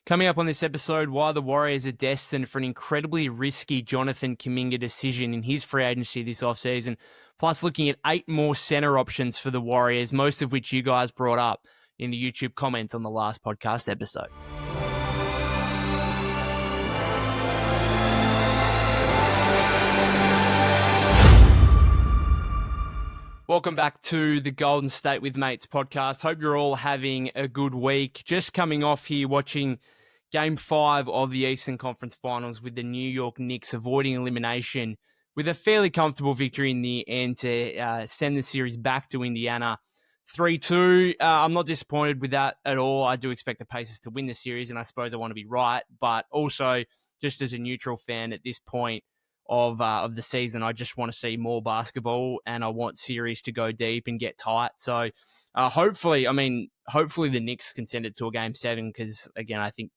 Coming up on this episode, why the Warriors are destined for an incredibly risky Jonathan Kuminga decision in his free agency this offseason, plus looking at 8 more center options for the Warriors, most of which you guys brought up in the YouTube comments on the last podcast episode. Welcome back to the Golden State with Mates podcast. Hope you're all having a good week. Just coming off here watching Game 5 of the Eastern Conference Finals with the New York Knicks avoiding elimination with a fairly comfortable victory in the end to send the series back to Indiana 3-2. I'm not disappointed with that at all. I do expect the Pacers to win the series, and I suppose I want to be right. But also, just as a neutral fan at this point of the season, I just want to see more basketball, and I want series to go deep and get tight. So hopefully the Knicks can send it to a Game 7 because, again, I think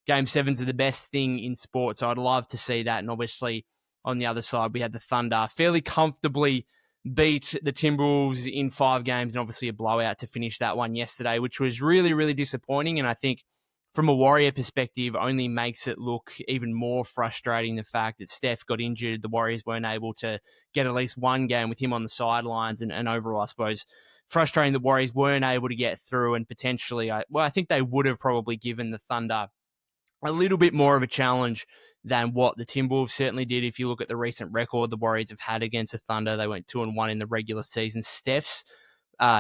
Game 7s are the best thing in sports. So I'd love to see that. And obviously, on the other side, we had the Thunder fairly comfortably beat the Timberwolves in 5 games, and obviously a blowout to finish that one yesterday, which was really, really disappointing. And I think from a Warrior perspective, only makes it look even more frustrating the fact that Steph got injured. The Warriors weren't able to get at least one game with him on the sidelines, and overall, I suppose, frustrating the Warriors weren't able to get through, and potentially, I think they would have probably given the Thunder a little bit more of a challenge than what the Timberwolves certainly did. If you look at the recent record the Warriors have had against the Thunder, they went 2-1 in the regular season. Steph's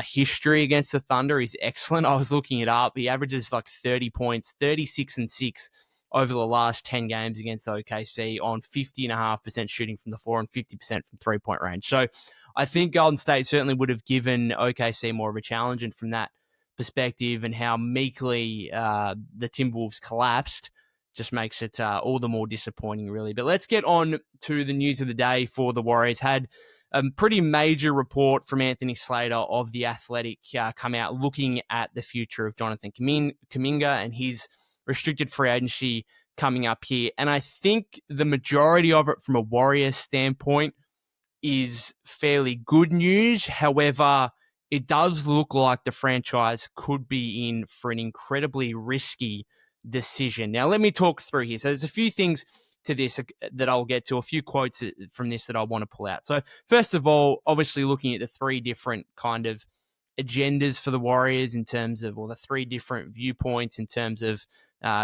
history against the Thunder is excellent. I was looking it up. He averages like 30 points, 36-6 over the last 10 games against OKC on 50.5% shooting from the floor and 50% from three-point range. So I think Golden State certainly would have given OKC more of a challenge, and from that perspective and how meekly the Timberwolves collapsed just makes it all the more disappointing, really. But let's get on to the news of the day for the Warriors. Had a pretty major report from Anthony Slater of The Athletic come out looking at the future of Jonathan Kuminga and his restricted free agency coming up here. And I think the majority of it from a Warriors standpoint is fairly good news. However, it does look like the franchise could be in for an incredibly risky decision. Now, let me talk through here. So there's a few things to this that I'll get to, a few quotes from this that I want to pull out. So first of all, obviously looking at the 3 different kind of agendas for the Warriors in terms of, or the 3 different viewpoints in terms of,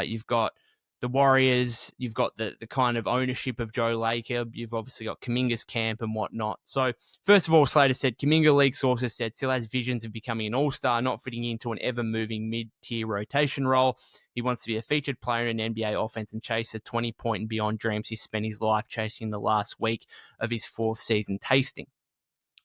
you've got the Warriors, you've got the kind of ownership of Joe Laker, you've obviously got Kuminga's camp and whatnot. So first of all, Slater said, Kuminga, league sources said, still has visions of becoming an all-star, not fitting into an ever-moving mid-tier rotation role. He wants to be a featured player in an NBA offense and chase the 20-point and beyond dreams he spent his life chasing the last week of his 4th season tasting.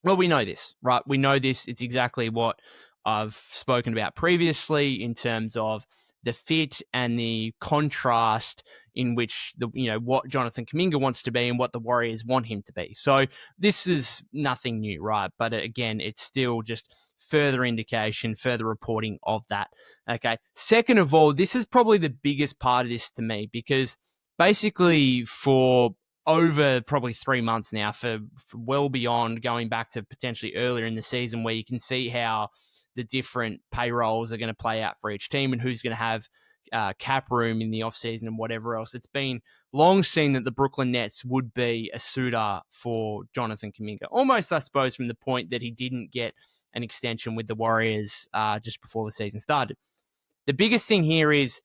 Well, we know this, right? We know this. It's exactly what I've spoken about previously in terms of the fit and the contrast in which what Jonathan Kuminga wants to be and what the Warriors want him to be. So this is nothing new, right? But again, it's still just further indication, further reporting of that. Okay. Second of all, this is probably the biggest part of this to me, because basically for over probably 3 months now, for well beyond, going back to potentially earlier in the season, where you can see how the different payrolls are going to play out for each team and who's going to have cap room in the offseason and whatever else. It's been long seen that the Brooklyn Nets would be a suitor for Jonathan Kuminga. Almost, I suppose, from the point that he didn't get an extension with the Warriors just before the season started. The biggest thing here is,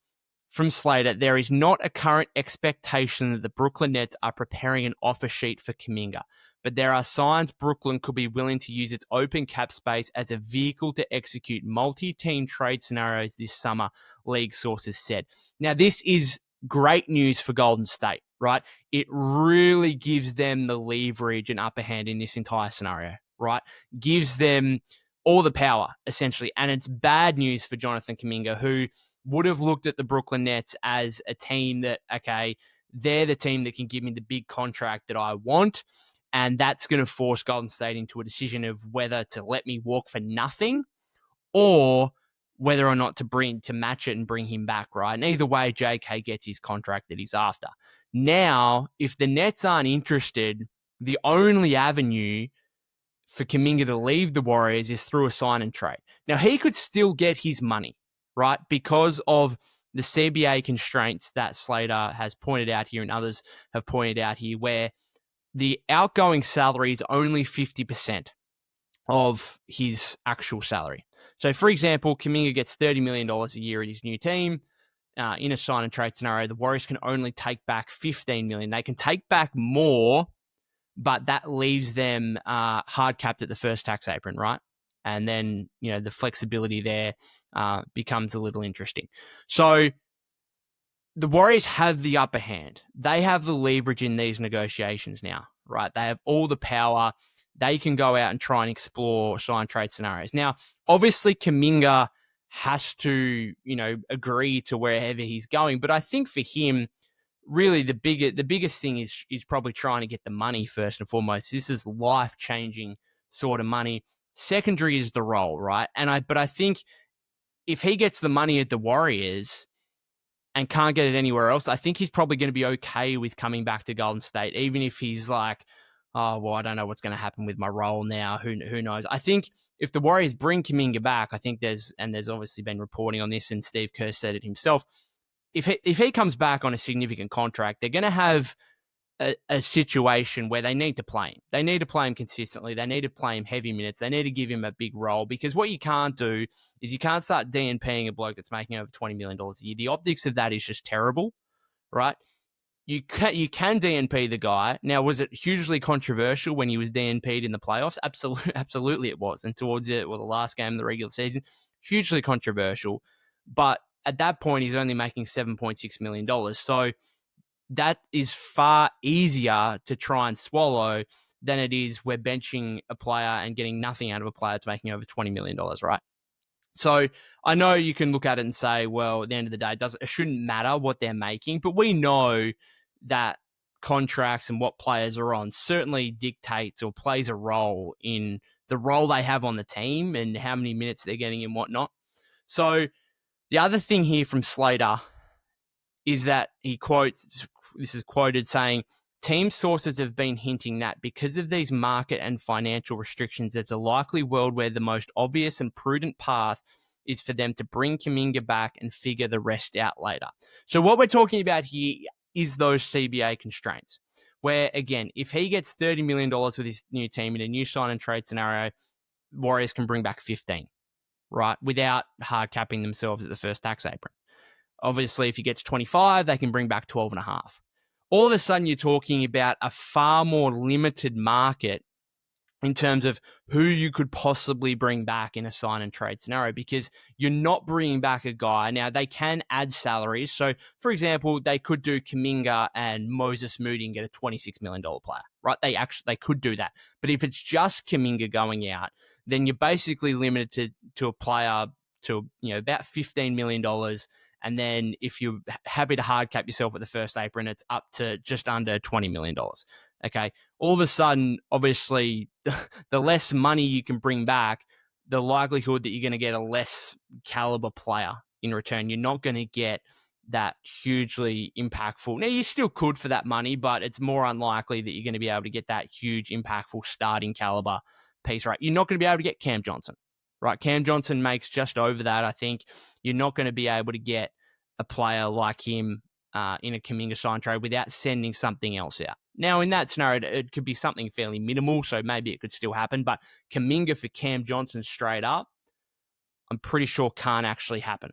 from Slater, there is not a current expectation that the Brooklyn Nets are preparing an offer sheet for Kuminga, but there are signs Brooklyn could be willing to use its open cap space as a vehicle to execute multi-team trade scenarios this summer, league sources said. Now, this is great news for Golden State, right? It really gives them the leverage and upper hand in this entire scenario, right? Gives them all the power, essentially. And it's bad news for Jonathan Kuminga, who would have looked at the Brooklyn Nets as a team that, okay, they're the team that can give me the big contract that I want. And that's going to force Golden State into a decision of whether to let me walk for nothing or whether or not to match it and bring him back, right? And either way, JK gets his contract that he's after. Now, if the Nets aren't interested, the only avenue for Kuminga to leave the Warriors is through a sign and trade. Now, he could still get his money, right? Because of the CBA constraints that Slater has pointed out here and others have pointed out here, where the outgoing salary is only 50% of his actual salary. So, for example, Kuminga gets $30 million a year at his new team. In a sign and trade scenario, the Warriors can only take back $15 million. They can take back more, but that leaves them hard capped at the first tax apron, right? And then, the flexibility there becomes a little interesting. So the Warriors have the upper hand. They have the leverage in these negotiations now, right? They have all the power. They can go out and try and explore sign trade scenarios. Now, obviously, Kuminga has to, agree to wherever he's going. But I think for him, really the biggest thing is probably trying to get the money first and foremost. This is life-changing sort of money. Secondary is the role, right? But I think if he gets the money at the Warriors and can't get it anywhere else, I think he's probably going to be okay with coming back to Golden State, even if he's like, oh, well, I don't know what's going to happen with my role now. Who knows? I think if the Warriors bring Kuminga back, I think there's obviously been reporting on this, and Steve Kerr said it himself. If he comes back on a significant contract, they're going to have a situation where they need to play him. They need to play him consistently. They need to play him heavy minutes. They need to give him a big role, because what you can't do is you can't start DNPing a bloke that's making over $20 million a year. The optics of that is just terrible, right? You can DNP the guy. Now, was it hugely controversial when he was DNP'd in the playoffs? Absolutely it was. And towards the last game of the regular season, hugely controversial. But at that point, he's only making $7.6 million. So that is far easier to try and swallow than it is we're benching a player and getting nothing out of a player that's making over $20 million, right? So I know you can look at it and say, well, at the end of the day, it shouldn't matter what they're making, but we know that contracts and what players are on certainly dictates or plays a role in the role they have on the team and how many minutes they're getting and whatnot. So the other thing here from Slater is that this is quoted saying, team sources have been hinting that because of these market and financial restrictions, there's a likely world where the most obvious and prudent path is for them to bring Kuminga back and figure the rest out later. So what we're talking about here is those CBA constraints, where, again, if he gets $30 million with his new team in a new sign and trade scenario, Warriors can bring back 15, right, without hard capping themselves at the first tax apron. Obviously, if he gets 25, they can bring back 12 and a half. All of a sudden, you're talking about a far more limited market in terms of who you could possibly bring back in a sign and trade scenario, because you're not bringing back a guy. Now, they can add salaries. So, for example, they could do Kuminga and Moses Moody and get a $26 million player, right? They could do that. But if it's just Kuminga going out, then you're basically limited to a player to, about $15 million. And then if you're happy to hard cap yourself at the first apron, it's up to just under $20 million. Okay. All of a sudden, obviously, the less money you can bring back, the likelihood that you're going to get a less caliber player in return. You're not going to get that hugely impactful. Now, you still could for that money, but it's more unlikely that you're going to be able to get that huge, impactful starting caliber piece, right? You're not going to be able to get Cam Johnson, right? Cam Johnson makes just over that, I think. You're not going to be able to get a player like him in a Kuminga sign trade without sending something else out. Now, in that scenario, it could be something fairly minimal, so maybe it could still happen. But Kuminga for Cam Johnson straight up, I'm pretty sure can't actually happen,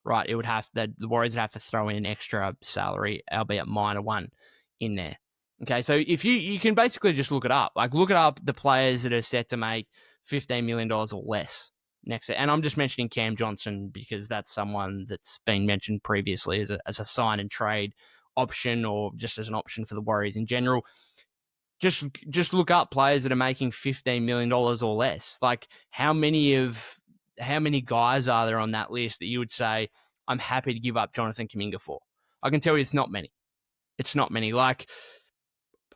right? It would the Warriors would have to throw in an extra salary, albeit minor one, in there. Okay, so if you can basically just look it up. Like, look it up, the players that are set to make $15 million or less next year. And I'm just mentioning Cam Johnson because that's someone that's been mentioned previously as a sign and trade option, or just as an option for the Warriors in general. Just look up players that are making $15 million or less. Like, how many guys are there on that list that you would say, I'm happy to give up Jonathan Kuminga for? I can tell you it's not many. It's not many. Like,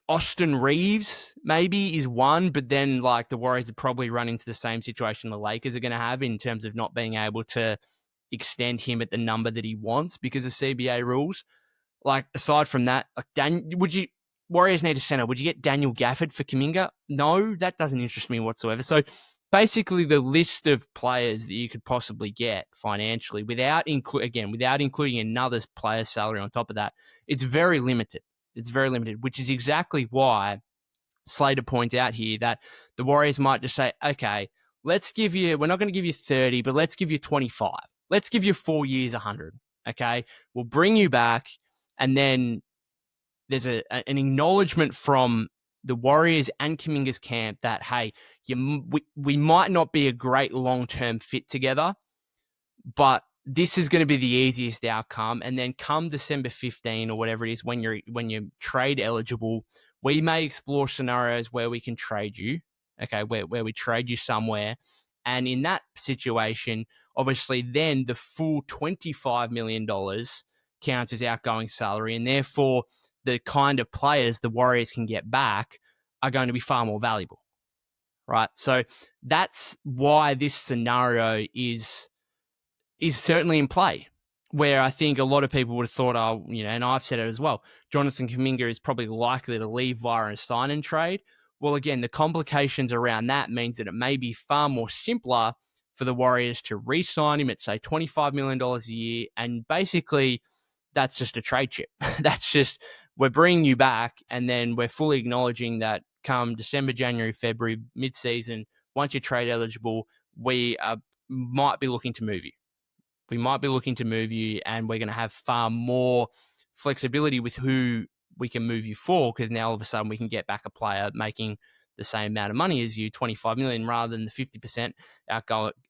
Austin Reeves maybe is one, but then like the Warriors would probably run into the same situation the Lakers are going to have in terms of not being able to extend him at the number that he wants because of CBA rules. Like, aside from that, like Warriors need a center. Would you get Daniel Gafford for Kuminga? No, that doesn't interest me whatsoever. So basically the list of players that you could possibly get financially without including another player's salary on top of that, it's very limited. It's very limited, which is exactly why Slater points out here that the Warriors might just say, okay, we're not going to give you 30, but let's give you 25. Let's give you 4 years, 100. Okay. We'll bring you back. And then there's an acknowledgement from the Warriors and Kuminga's camp that, hey, we might not be a great long-term fit together, but this is going to be the easiest outcome. And then come December 15 or whatever it is, when you're trade eligible, we may explore scenarios where we can trade you, okay, where we trade you somewhere. And in that situation, obviously, then the full $25 million counts as outgoing salary. And therefore, the kind of players the Warriors can get back are going to be far more valuable, right? So that's why this scenario is certainly in play, where I think a lot of people would have thought, and I've said it as well, Jonathan Kuminga is probably likely to leave via a sign and trade. Well, again, the complications around that means that it may be far more simpler for the Warriors to re-sign him at, say, $25 million a year. And basically, that's just a trade chip. That's just, we're bringing you back, and then we're fully acknowledging that come December, January, February, mid-season, once you're trade eligible, we might be looking to move you. We might be looking to move you, and we're going to have far more flexibility with who we can move you for, because now all of a sudden we can get back a player making the same amount of money as you, $25 million, rather than the 50%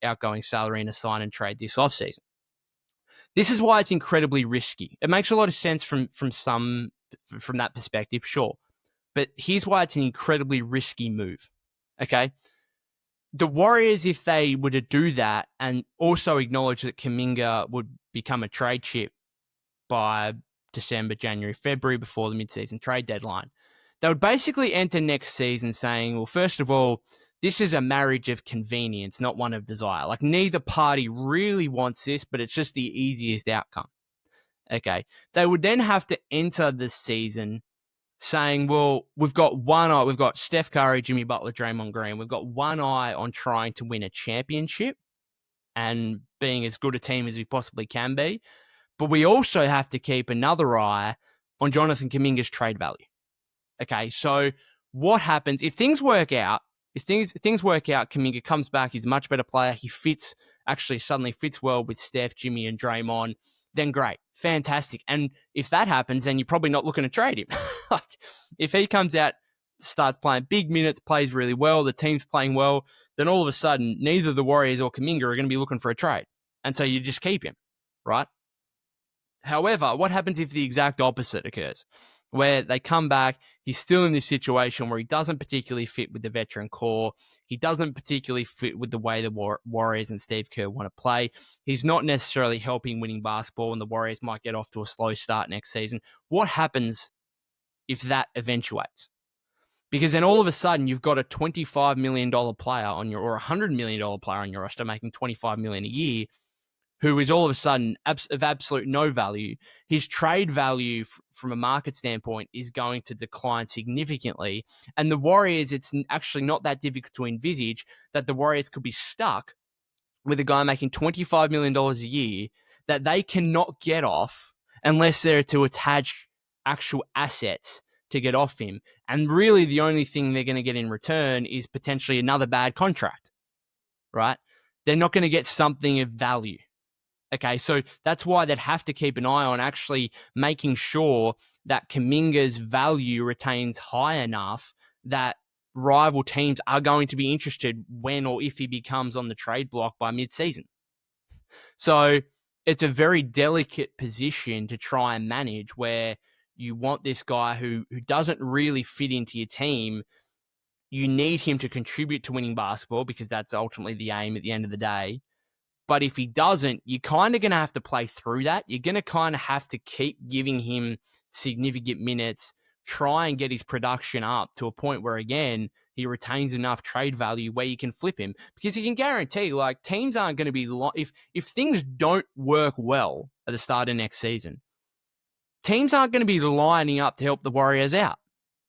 outgoing salary in a sign and trade this offseason. This is why it's incredibly risky. It makes a lot of sense from that perspective, sure. But here's why it's an incredibly risky move, okay? The Warriors, if they were to do that and also acknowledge that Kuminga would become a trade chip by December, January, February, before the midseason trade deadline, they would basically enter next season saying, well, first of all, this is a marriage of convenience, not one of desire. Like, neither party really wants this, but it's just the easiest outcome. Okay. They would then have to enter the season saying, well, we've got one eye. We've got Steph Curry, Jimmy Butler, Draymond Green. We've got one eye on trying to win a championship and being as good a team as we possibly can be. But we also have to keep another eye on Jonathan Kuminga's trade value. Okay, so what happens if things work out? If things work out, Kuminga comes back, he's a much better player. He suddenly fits well with Steph, Jimmy, and Draymond. Then great, fantastic. And if that happens, then you're probably not looking to trade him. Like, if he comes out, starts playing big minutes, plays really well, the team's playing well, then all of a sudden, neither the Warriors or Kuminga are going to be looking for a trade. And so you just keep him, right? However, what happens if the exact opposite occurs? Where they come back, he's still in this situation where he doesn't particularly fit with the veteran core. He doesn't particularly fit with the way the Warriors and Steve Kerr want to play. He's not necessarily helping winning basketball, and the Warriors might get off to a slow start next season. What happens if that eventuates? Because then all of a sudden you've got a $25 million player or a $100 million player on your roster making $25 million a year, who is all of a sudden of absolute no value. His trade value from a market standpoint is going to decline significantly. And the Warriors, it's actually not that difficult to envisage that the Warriors could be stuck with a guy making $25 million a year that they cannot get off unless they're to attach actual assets to get off him. And really the only thing they're going to get in return is potentially another bad contract, right? They're not going to get something of value. Okay, so that's why they'd have to keep an eye on actually making sure that Kuminga's value retains high enough that rival teams are going to be interested when or if he becomes on the trade block by mid-season. So it's a very delicate position to try and manage, where you want this guy who doesn't really fit into your team. You need him to contribute to winning basketball, because that's ultimately the aim at the end of the day. But if he doesn't, you're kind of going to have to play through that. You're going to kind of have to keep giving him significant minutes, try and get his production up to a point where, again, he retains enough trade value where you can flip him. Because you can guarantee, like, teams aren't going to be... If things don't work well at the start of next season, teams aren't going to be lining up to help the Warriors out.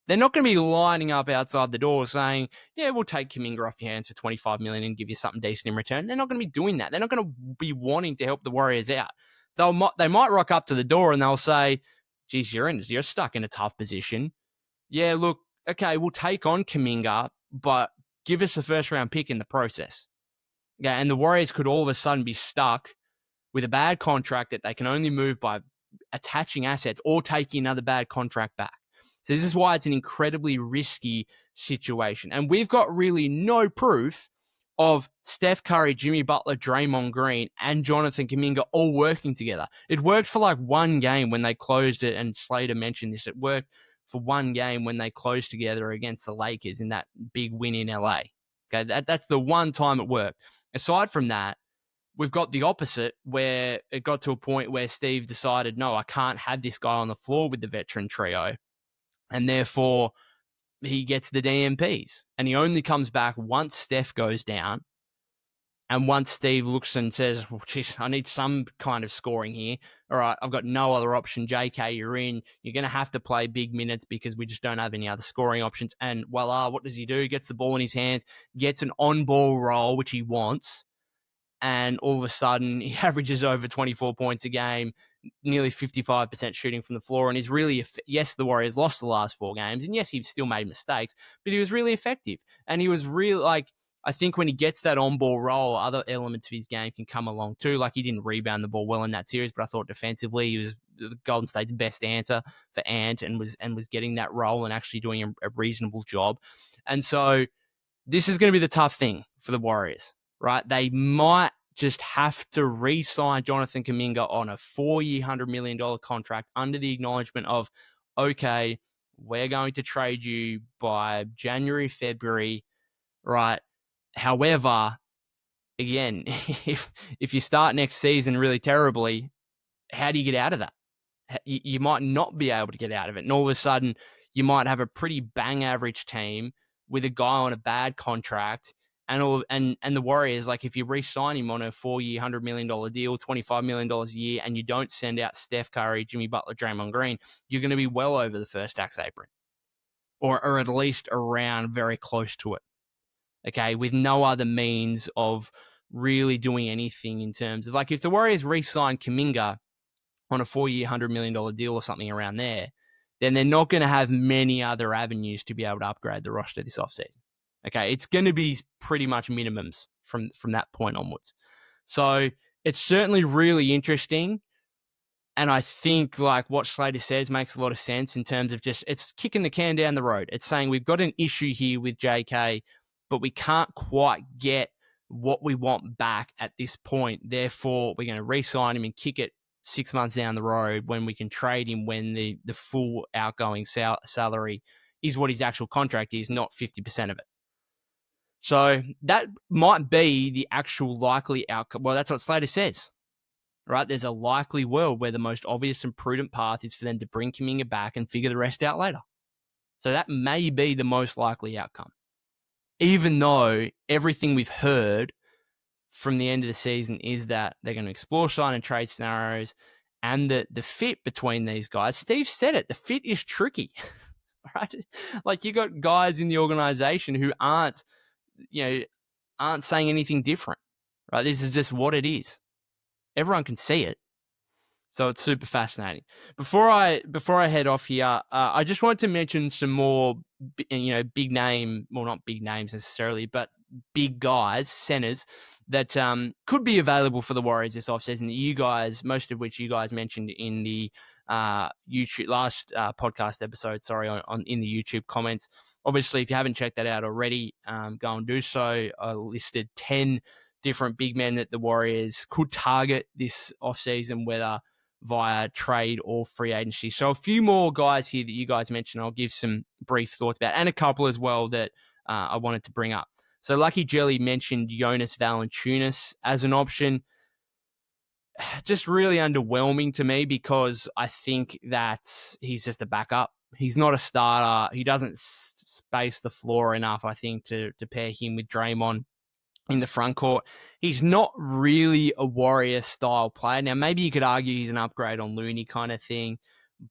They're not going to be lining up outside the door saying, yeah, we'll take Kuminga off your hands for $25 million and give you something decent in return. They're not going to be doing that. They're not going to be wanting to help the Warriors out. They might rock up to the door and they'll say, geez, you're stuck in a tough position. Yeah, look, okay, we'll take on Kuminga, but give us a first-round pick in the process. Yeah, and the Warriors could all of a sudden be stuck with a bad contract that they can only move by attaching assets or taking another bad contract back. So this is why it's an incredibly risky situation. And we've got really no proof of Steph Curry, Jimmy Butler, Draymond Green, and Jonathan Kuminga all working together. It worked for like one game when they closed it, and Slater mentioned this. It worked for one game when they closed together against the Lakers in that big win in LA. Okay, that's the one time it worked. Aside from that, we've got the opposite, where it got to a point where Steve decided, no, I can't have this guy on the floor with the veteran trio. And therefore, he gets the DMPs. And he only comes back once Steph goes down. And once Steve looks and says, well, geez, I need some kind of scoring here. All right, I've got no other option. JK, you're in. You're going to have to play big minutes because we just don't have any other scoring options. And voila, what does he do? He gets the ball in his hands, gets an on-ball roll, which he wants. And all of a sudden, he averages over 24 points a game, nearly 55% shooting from the floor. And he's really, yes, the Warriors lost the last 4 games. And yes, he still made mistakes, but he was really effective. And he was really I think when he gets that on-ball roll, other elements of his game can come along too. Like, he didn't rebound the ball well in that series, but I thought defensively he was the Golden State's best answer for Ant and was getting that role and actually doing a reasonable job. And so this is going to be the tough thing for the Warriors, right? They might just have to re-sign Jonathan Kuminga on a 4-year, $100 million contract under the acknowledgement of, okay, we're going to trade you by January, February, right? However, again, if you start next season really terribly, how do you get out of that? You might not be able to get out of it. And all of a sudden, you might have a pretty bang average team with a guy on a bad contract. And the Warriors, like, if you re-sign him on a 4-year, $100 million deal, $25 million a year, and you don't send out Steph Curry, Jimmy Butler, Draymond Green, you're going to be well over the first tax apron. Or at least around very close to it. Okay, with no other means of really doing anything in terms of, like, if the Warriors re-sign Kuminga on a 4-year, $100 million deal or something around there, then they're not going to have many other avenues to be able to upgrade the roster this offseason. Okay, it's going to be pretty much minimums from that point onwards. So it's certainly really interesting. And I think, like, what Slater says makes a lot of sense in terms of just, it's kicking the can down the road. It's saying we've got an issue here with JK, but we can't quite get what we want back at this point. Therefore, we're going to re-sign him and kick it 6 months down the road when we can trade him when the full outgoing salary is what his actual contract is, not 50% of it. So that might be the actual likely outcome. Well, that's what Slater says, right? There's a likely world where the most obvious and prudent path is for them to bring Kuminga back and figure the rest out later. So that may be the most likely outcome. Even though everything we've heard from the end of the season is that they're going to explore sign and trade scenarios, and the fit between these guys, Steve said it, the fit is tricky, right? Like, you got guys in the organization who aren't saying anything different, right? This is just what it is. Everyone can see it. So it's super fascinating. Before I head off here, I just wanted to mention some more, big name, well, not big names necessarily, but big guys, centers that could be available for the Warriors this offseason. That you guys, most of which you guys mentioned in the YouTube last podcast episode. Sorry, on in the YouTube comments. Obviously, if you haven't checked that out already, go and do so. I listed 10 different big men that the Warriors could target this offseason, whether via trade or free agency. So a few more guys here that you guys mentioned, I'll give some brief thoughts about, and a couple as well that I wanted to bring up. So Lucky Jelly mentioned Jonas Valanciunas as an option. Just really underwhelming to me because I think that he's just a backup. He's not a starter. He doesn't space the floor enough, I think, to pair him with Draymond in the front court. He's not really a Warrior-style player. Now, maybe you could argue he's an upgrade on Looney kind of thing,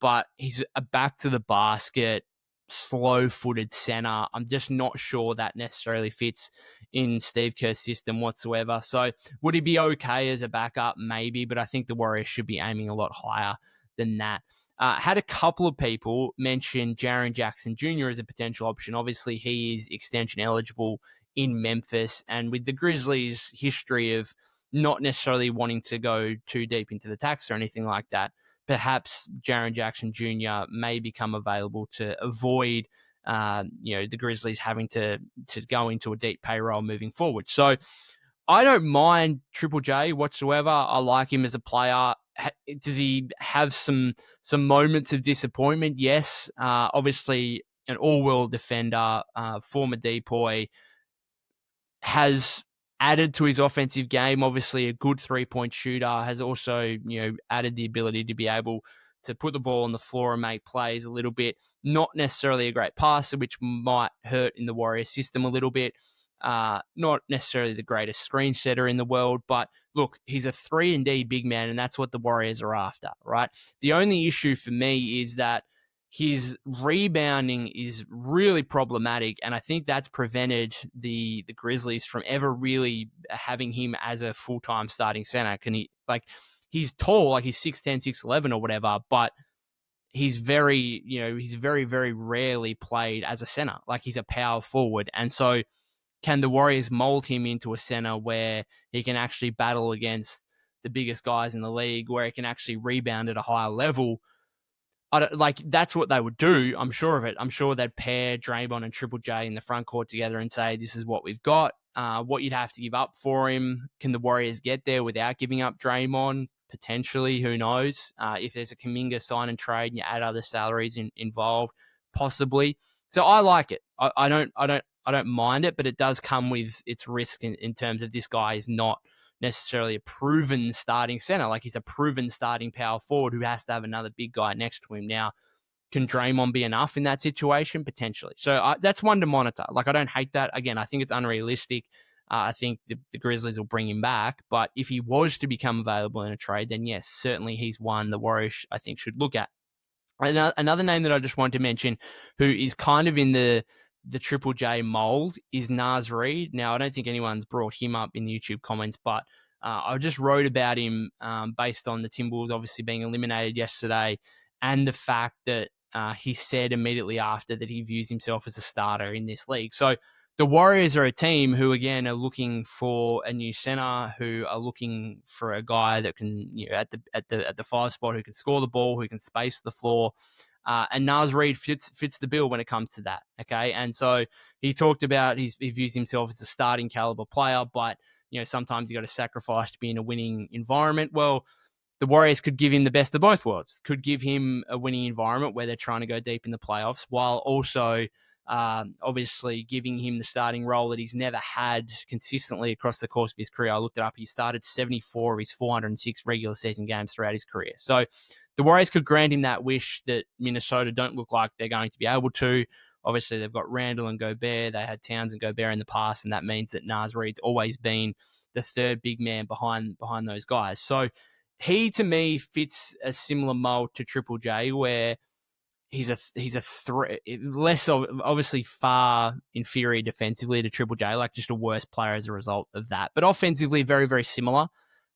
but he's a back to the basket, slow-footed center. I'm just not sure that necessarily fits in Steve Kerr's system whatsoever. So would he be okay as a backup? Maybe, but I think the Warriors should be aiming a lot higher than that. Had a couple of people mention Jaren Jackson Jr. as a potential option. Obviously, he is extension eligible in Memphis, and with the Grizzlies' history of not necessarily wanting to go too deep into the tax or anything like that, perhaps Jaren Jackson Jr. may become available to avoid, the Grizzlies having to go into a deep payroll moving forward. So I don't mind Triple J whatsoever. I like him as a player. Does he have some moments of disappointment? Yes. Obviously, an all-world defender, former depoy, has added to his offensive game. Obviously, a good three-point shooter, has also, added the ability to be able to put the ball on the floor and make plays a little bit. Not necessarily a great passer, which might hurt in the Warriors system a little bit. Not necessarily the greatest screen setter in the world, but look, he's a 3-and-D big man, and that's what the Warriors are after, right? The only issue for me is that his rebounding is really problematic, and I think that's prevented the Grizzlies from ever really having him as a full-time starting center. He's tall, like he's 6'10", 6'11", or whatever, but he's very, very rarely played as a center. Like, he's a power forward, and so can the Warriors mold him into a center where he can actually battle against the biggest guys in the league, where he can actually rebound at a higher level? That's what they would do. I'm sure of it. I'm sure they'd pair Draymond and Triple J in the front court together and say, this is what we've got. What you'd have to give up for him. Can the Warriors get there without giving up Draymond? Potentially, who knows? If there's a Kuminga sign and trade and you add other salaries involved, possibly. So I like it. I don't mind it, but it does come with its risk in terms of this guy is not necessarily a proven starting center. Like, he's a proven starting power forward who has to have another big guy next to him. Now, can Draymond be enough in that situation? Potentially. So that's one to monitor. Like, I don't hate that. Again, I think it's unrealistic. I think the Grizzlies will bring him back. But if he was to become available in a trade, then yes, certainly he's one the Warriors, I think, should look at. Another name that I just wanted to mention, who is kind of in the Triple J mold, is Naz Reid. Now, I don't think anyone's brought him up in the YouTube comments, but I just wrote about him based on the Timberwolves obviously being eliminated yesterday, and the fact that he said immediately after that he views himself as a starter in this league. So the Warriors are a team who, again, are looking for a new center, who are looking for a guy that can, at the 5 spot, who can score the ball, who can space the floor. And Naz Reid fits the bill when it comes to that. Okay. And so he talked about he views himself as a starting caliber player, but sometimes you got to sacrifice to be in a winning environment. Well, the Warriors could give him the best of both worlds, could give him a winning environment where they're trying to go deep in the playoffs, while also obviously giving him the starting role that he's never had consistently across the course of his career. I looked it up. He started 74 of his 406 regular season games throughout his career. So the Warriors could grant him that wish that Minnesota don't look like they're going to be able to. Obviously, they've got Randall and Gobert. They had Towns and Gobert in the past, and that means that Naz Reid's always been the third big man behind those guys. So he, to me, fits a similar mold to Triple J, where he's a threat, less obviously far inferior defensively to Triple J, like just a worse player as a result of that. But offensively, very, very similar,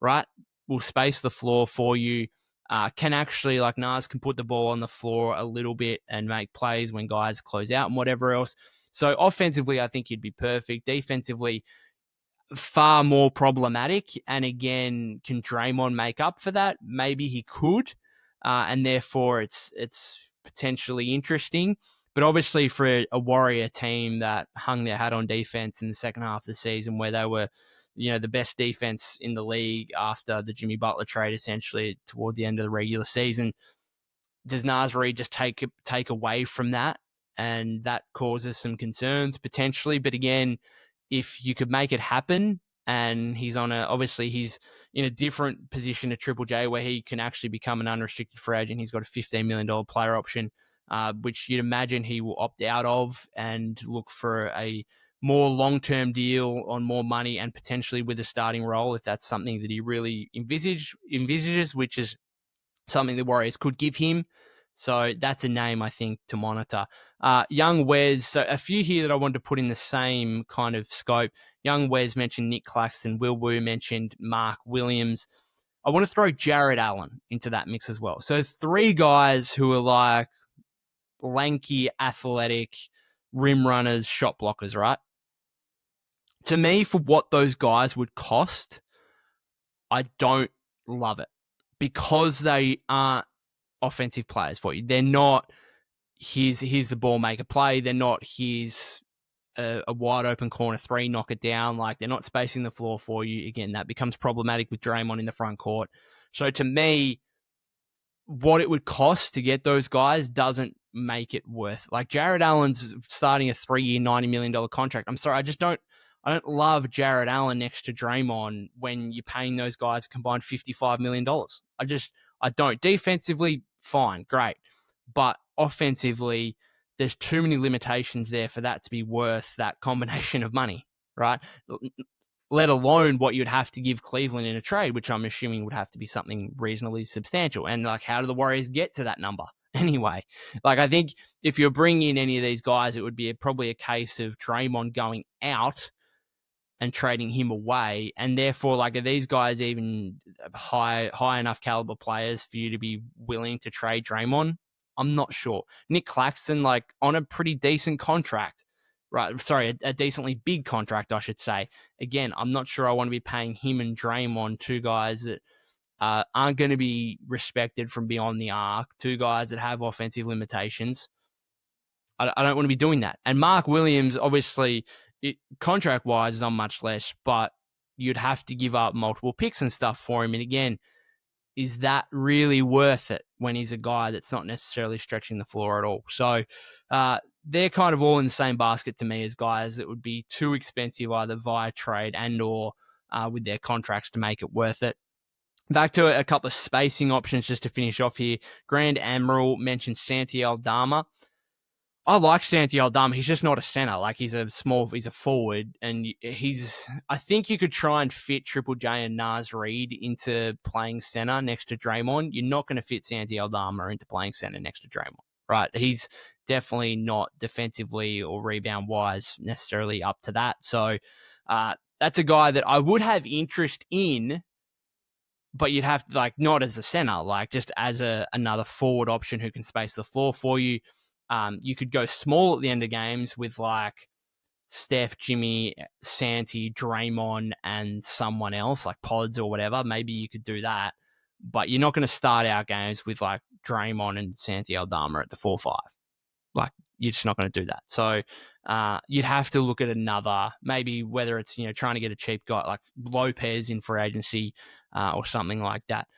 right? Will space the floor for you. Can actually, like Nas, can put the ball on the floor a little bit and make plays when guys close out and whatever else. So offensively, I think he'd be perfect. Defensively, far more problematic. And again, can Draymond make up for that? Maybe he could. And therefore, it's potentially interesting. But obviously, for a Warrior team that hung their hat on defense in the second half of the season, where they were, the best defense in the league after the Jimmy Butler trade, essentially toward the end of the regular season, does Naz Reid just take away from that? And that causes some concerns potentially. But again, if you could make it happen, and he's in a different position to Triple J, where he can actually become an unrestricted free agent. He's got a $15 million player option, which you'd imagine he will opt out of and look for a more long-term deal on more money, and potentially with a starting role, if that's something that he really envisages, which is something the Warriors could give him. So that's a name I think to monitor. Young Wes, so a few here that I wanted to put in the same kind of scope. Young Wes mentioned Nick Claxton. Will Wu mentioned Mark Williams. I want to throw Jared Allen into that mix as well. So 3 guys who are like lanky, athletic, rim runners, shot blockers, right? To me, for what those guys would cost, I don't love it because they aren't offensive players for you. They're not here's the ball maker play. They're not here's a wide open corner 3, knock it down. Like, they're not spacing the floor for you. Again, that becomes problematic with Draymond in the front court. So to me, what it would cost to get those guys doesn't make it worth. Like, Jared Allen's starting a 3-year, $90 million contract. I'm sorry, I don't love Jared Allen next to Draymond when you're paying those guys a combined $55 million. I don't. Defensively, fine, great. But offensively, there's too many limitations there for that to be worth that combination of money, right? Let alone what you'd have to give Cleveland in a trade, which I'm assuming would have to be something reasonably substantial. And like, how do the Warriors get to that number anyway? Like, I think if you're bringing in any of these guys, it would be probably a case of Draymond going out and trading him away. And therefore, like, are these guys even high enough caliber players for you to be willing to trade Draymond? I'm not sure. Nick Claxton, like, on a pretty decent contract, right? Sorry, a decently big contract, I should say. Again, I'm not sure I want to be paying him and Draymond, 2 guys that aren't going to be respected from beyond the arc, 2 guys that have offensive limitations. I don't want to be doing that. And Mark Williams, obviously, contract-wise, is on much less, but you'd have to give up multiple picks and stuff for him. And again, is that really worth it when he's a guy that's not necessarily stretching the floor at all? So they're kind of all in the same basket to me as guys that would be too expensive either via trade and or with their contracts to make it worth it. Back to a couple of spacing options just to finish off here. Grand Admiral mentioned Santi Aldama. I like Santi Aldama. He's just not a center. Like, he's a forward, and I think you could try and fit Triple J and Naz Reid into playing center next to Draymond. You're not going to fit Santi Aldama into playing center next to Draymond, right? He's definitely not defensively or rebound wise necessarily up to that. So that's a guy that I would have interest in, but you'd have to, like, not as a center, like just as another forward option who can space the floor for you. You could go small at the end of games with like Steph, Jimmy, Santi, Draymond, and someone else like Pods or whatever. Maybe you could do that, but you're not going to start out games with like Draymond and Santi Aldama at the 4-5. Like, you're just not going to do that. So you'd have to look at another, maybe whether it's, trying to get a cheap guy like Lopez in free agency or something like that.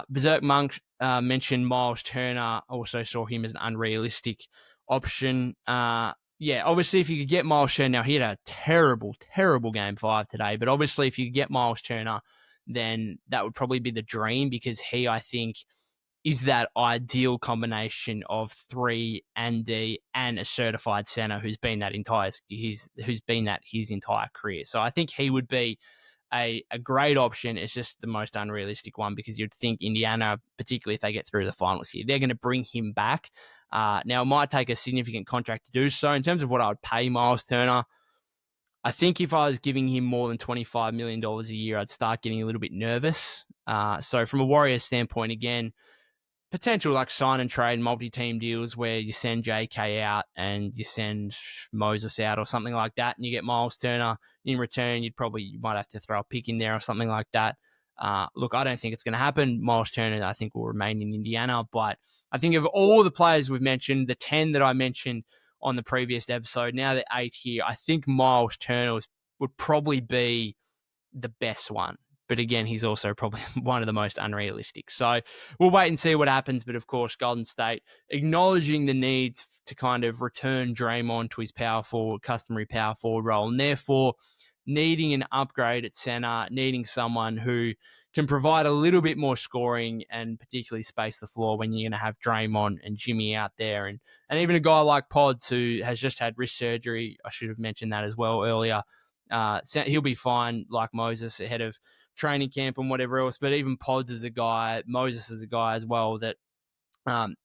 Berserk Monk mentioned Miles Turner. Also saw him as an unrealistic option. Obviously, if you could get Miles Turner, now he had a terrible, terrible game 5 today. But obviously, if you could get Miles Turner, then that would probably be the dream, because he, I think, is that ideal combination of 3 and D and a certified center who's been that his entire career. So I think he would be a great option. It's just the most unrealistic one, because you'd think Indiana, particularly if they get through to the finals here, they're going to bring him back. Now, it might take a significant contract to do so. In terms of what I would pay Miles Turner, I think if I was giving him more than $25 million a year, I'd start getting a little bit nervous. So from a Warriors standpoint, again, potential like sign and trade multi-team deals where you send JK out and you send Moses out or something like that, and you get Miles Turner in return. You might have to throw a pick in there or something like that. Look, I don't think it's going to happen. Miles Turner, I think, will remain in Indiana. But I think of all the players we've mentioned, the 10 that I mentioned on the previous episode, now the 8 here, I think Miles Turner would probably be the best one. But again, he's also probably one of the most unrealistic. So we'll wait and see what happens. But of course, Golden State acknowledging the need to kind of return Draymond to his customary power forward role, and therefore needing an upgrade at center, needing someone who can provide a little bit more scoring and particularly space the floor when you're going to have Draymond and Jimmy out there. And even a guy like Pods, who has just had wrist surgery. I should have mentioned that as well earlier. He'll be fine, like Moses, ahead of training camp and whatever else. But even Pods is a guy, Moses is a guy as well, that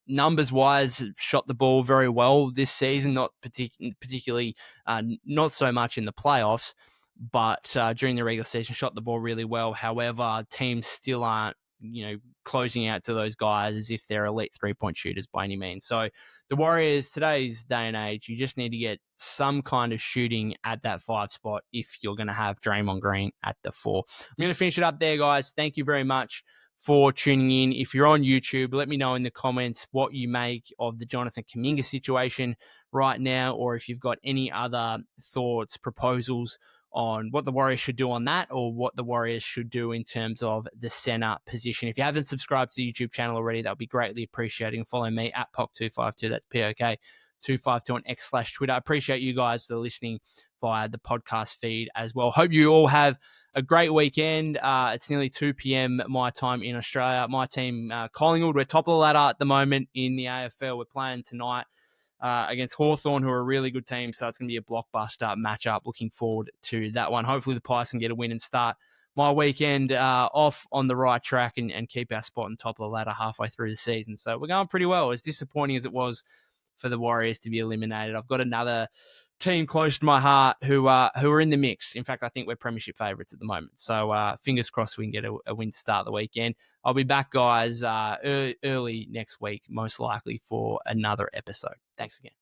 Numbers wise, shot the ball very well this season, not particularly, not so much in the playoffs, but during the regular season, shot the ball really well. However, teams still aren't, closing out to those guys as if they're elite 3-point shooters by any means. So the Warriors, today's day and age, you just need to get some kind of shooting at that 5 spot if you're going to have Draymond Green at the 4. I'm going to finish it up there, guys. Thank you very much for tuning in. If you're on YouTube, let me know in the comments what you make of the Jonathan Kuminga situation right now, or if you've got any other thoughts, proposals on what the Warriors should do on that, or what the Warriors should do in terms of the center position. If you haven't subscribed to the YouTube channel already, that would be greatly appreciated. And follow me at POC252. That's POK252 on X/Twitter. I appreciate you guys for listening via the podcast feed as well. Hope you all have a great weekend. It's nearly 2 p.m. my time in Australia. My team, Collingwood, we're top of the ladder at the moment in the AFL. We're playing tonight against Hawthorn, who are a really good team. So it's going to be a blockbuster matchup. Looking forward to that one. Hopefully the Pies can get a win and start my weekend off on the right track and keep our spot on top of the ladder halfway through the season. So we're going pretty well. As disappointing as it was for the Warriors to be eliminated, I've got another team close to my heart who are in the mix. In fact, I think we're premiership favourites at the moment. So fingers crossed we can get a win to start the weekend. I'll be back, guys, early next week, most likely for another episode. Thanks again.